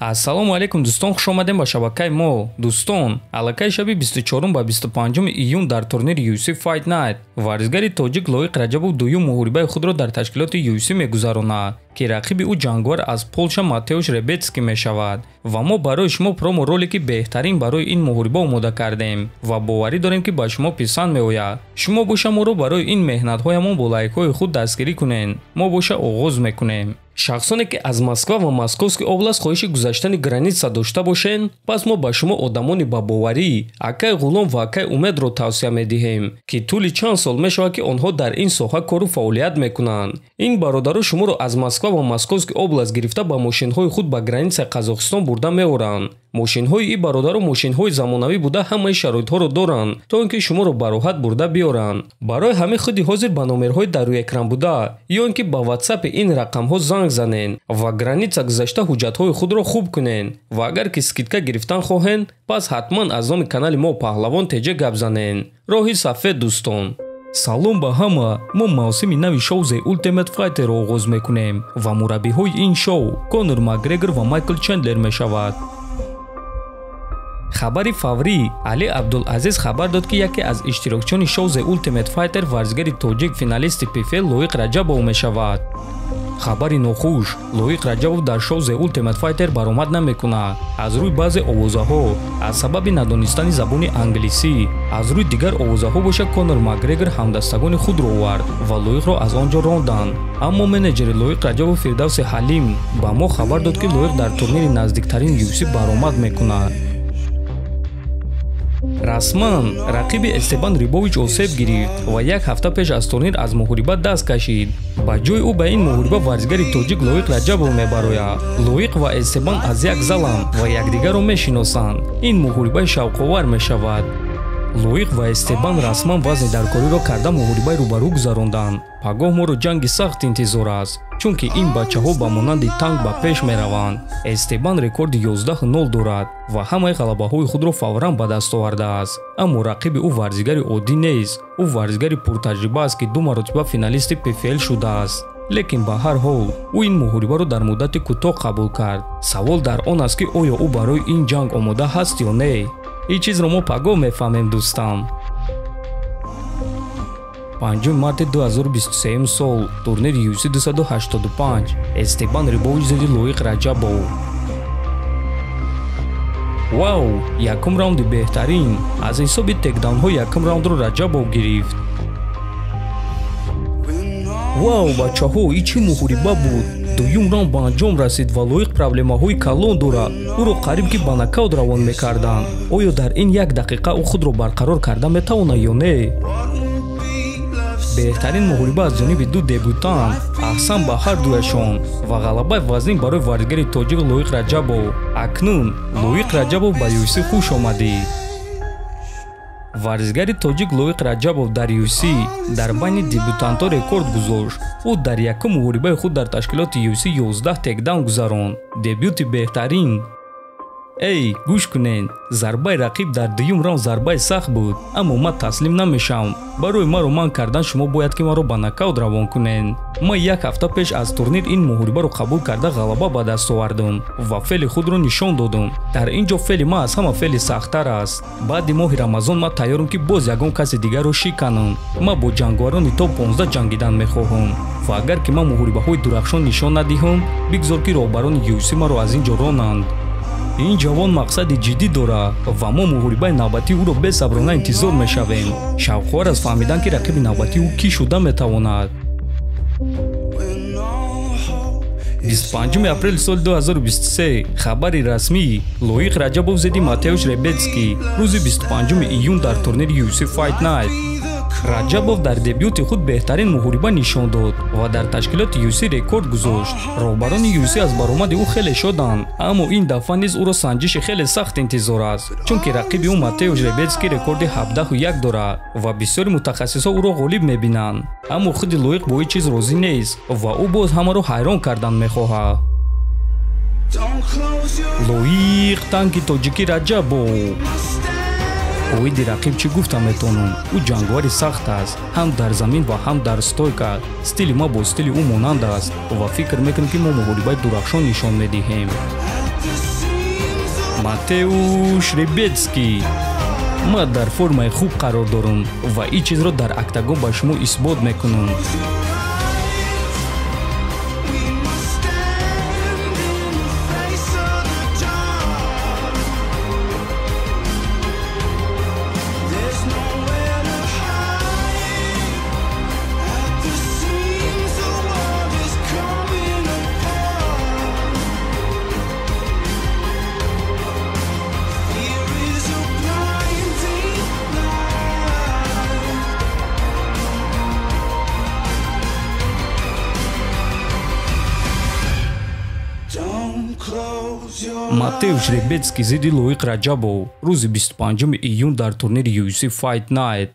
Ассалому алейкум дӯстон, хуш омадем ба шабакаи мо. Дӯстон, аллакай шаби 24 ба 25 июн дар турнири UFC Fight Night варзигари тоҷик Лоиқ Раҷабов дуюм муҳорибаи худро дар ташкилоти UFC мегузаронад ки рақиби ӯ ҷангвар аз Полша Матеуш Ребецкий мешавад ва мо барои шумо промо-ролики беҳтарин барои ин муҳориба омода кардем ва боварӣ дорем ки ба шумо писанд меояд. Шумо боша моро барои ин меҳнатҳоямон бо лайкҳои худ дастгирӣ кунед. Мо боша оғоз мекунем. шахсоне ки аз Москва ва Московский област хоҳиши гузаштани граница дошта бошед, пас мо ба шумо одамони бабоварӣ, акай Ғулом ва акай Умедро тавсия медиҳем ки тӯли чанд сол мешавад ки онҳо дар ин соҳа кору фаъолият мекунанд. Ин бародаро шуморо аз Москва ва Московский област гирифта ба мошинҳои худ ба границаи Қазоқистон бурда меоранд. мошинҳои ин бародаро мошинҳои замонавӣ буда ҳамаи шароитҳоро доранд то ин ки шуморо бароҳат бурда биёранд. барои ҳамаи худи ҳозир ба номерҳои дар рӯи экран буда ё ин ки ба ватсапи ин рақамҳо занг занед ва граница гузашта ҳуҷҷатҳои худро хуб кунед ва агар ки скидка гирифтан хоҳед, пас ҳатман аз номи канали мо Паҳлавон теҷа гап занед. роҳи сафед дӯстон. салом ба ҳама. мо мавсими нави шоу The Ultimate Fighter-ро оғоз мекунем ва мураббиҳои ин шоу Конор Макгрегор ва Майкл Чендлер мешавад. хабари фаврӣ. Али Абдулазиз хабар дод ки яке аз иштирокчиёни шоу The Ultimate Fighter варзигари тоҷик финалисти PFL Лоиқ Раҷабов мешавад. хабари нохуш. Лоиқ Раҷабов дар шоу The Ultimate Fighter баромад намекунад аз рӯи баъзе овозаҳо аз сабаби надонистани забони англисӣ. аз рӯи дигар овозаҳо боша Конор Макгрегор ҳамдастагони худро овард ва Лоиқро аз он ҷо ронданд. аммо менеҷери Лоиқ Раҷабов Фирдавси Ҳалим ба мо хабар дод ки Лоиқ дар турнири наздиктарин UFC баромад мекунад. расман рақиби Эстебан Рибович осеб гирифт ва як ҳафта пеш аз турнир аз муҳориба даст кашид. ба ҷои ӯ ба ин муҳориба варзигари тоҷик Лоиқ Раҷабов мебарояд. Лоиқ ва Эстебан аз як заланд ва якдигарро мешиносанд. ин муҳорибаи шавқовар мешавад. Лоиқ ва Эстебан расман вазни даркориро карда муҳорибаи рӯбарӯ гузаронданд. пагоҳ моро ҷанги сахт интизор аст, чунки ин бачаҳо ба монанди танк ба пеш мераванд. Эстебан рекорди 11-0 дорад ва ҳамаи ғалабаҳои худро фавран ба даст овардааст. аммо рақиби ӯ варзигари оддӣ нест. ӯ варзигари пуртаҷриба аст ки 2 маротиба финалисти PFL шудааст. лекин ба ҳар ҳол ӯ ин муҳорибаро дар муддати кӯтоҳ қабул кард. савол дар он аст ки оё ӯ барои ин ҷанг омода ҳаст ё не. ин чизро мо пагоҳ мефаҳмем дӯстам. 5 марти 2023 сол турнири UFC 285 Эстебан Рибович зидди Лоиқ Раҷабов. вау, якум раунди беҳтарин. аз ҳисоби текдаунҳо якум раундро Раҷабов гирифт. вау бачаҳо, ин чӣ муҳориба буд. дуюм раунд ба анҷом расид ва Лоиқ проблемаҳои калон дорад. ӯро қариб ки ба нокаут равон мекарданд. оё дар ин як дақиқа ӯ худро барқарор карда метавонад ё не? беҳтарин муҳориба аз ҷониби ду дебютант, аҳсан ба ҳар дуяшон ва ғалабаи вазнин барои варзигари тоҷик Лоиқ Раҷабов. акнун Лоиқ Раҷабов ба UFC хуш омадӣ. варзигари тоҷик Лоиқ Раҷабов дар UFC дар байни дебютантҳо рекорд гузошт. ӯ дар якум муҳорибаи худ дар ташкилоти UFC 11 текдаун гузаронд. дебюти беҳтарин. эй, гӯш кунед. зарбаи рақиб дар дуюм раунд зарбаи сахт буд, аммо ман таслим намешавам. барои маро манъ кардан шумо бояд ки маро ба нокаут равон кунед. ман як ҳафта пеш аз турнир ин муҳорибаро қабул карда ғалаба ба даст овардам ва феъли худро нишон додам. дар ин ҷо феъли ман аз ҳама феъли сахттар аст. баъди моҳи Рамазон ман тайёрам ки боз ягон каси дигарро шиканам. ман бо ҷангварони топ 15 ҷангидан мехоҳам ва агар ки ман муҳорибаҳои дурахшон нишон надиҳам, бигзор ки роҳбарони UFC маро аз ин ҷо ронанд. ин ҷавон мақсади ҷиддӣ дорад ва мо муҳорибаи навбатии ӯро бесаброна интизор мешавем. шавқовар аст фаҳмидан ки рақиби навбатии ӯ кӣ шуда метавонад. 25 апрели соли 2023 хабари расмӣ. Лоиқ Раҷабов зидди Матеуш Ребецкий рӯзи 25 июн дар турнири UFC Fight Night. Раҷабов дар дебюти худ беҳтарин муҳориба нишон дод ва дар ташкилоти UFC рекорд гузошт. роҳбарони UFC аз баромади ӯ хеле шоданд, аммо ин дафъа низ ӯро санҷиши хеле сахт интизор аст, чунки рақиби ӯ Матеуш Ребецкий рекорди 17-1 дорад ва бисёри мутахассисҳо ӯро ғолиб мебинанд. аммо худи Лоиқ бо ин чиз розӣ нест ва ӯ боз ҳамаро ҳайрон кардан мехоҳад. Лоиқ танки тоҷики Раҷабов. оиди рақиб чӣ гуфта метавонам. ӯ ҷангвари сахт аст, ҳам дар замин ва ҳам дар стойка. стили ма бо стили ӯ монанд аст ва фикр мекунам ки мо муҳорибаи дурахшон нишон медиҳем. Матеуш Ребецкий. ما در فرم خوب قرار دارم و این چیز را در اکتاگون به شما اثبات میکنم. Матеуш Ребецкий зидди Лоиқ Раҷабов рӯзи 25 июн дар турнири UFC Fight Night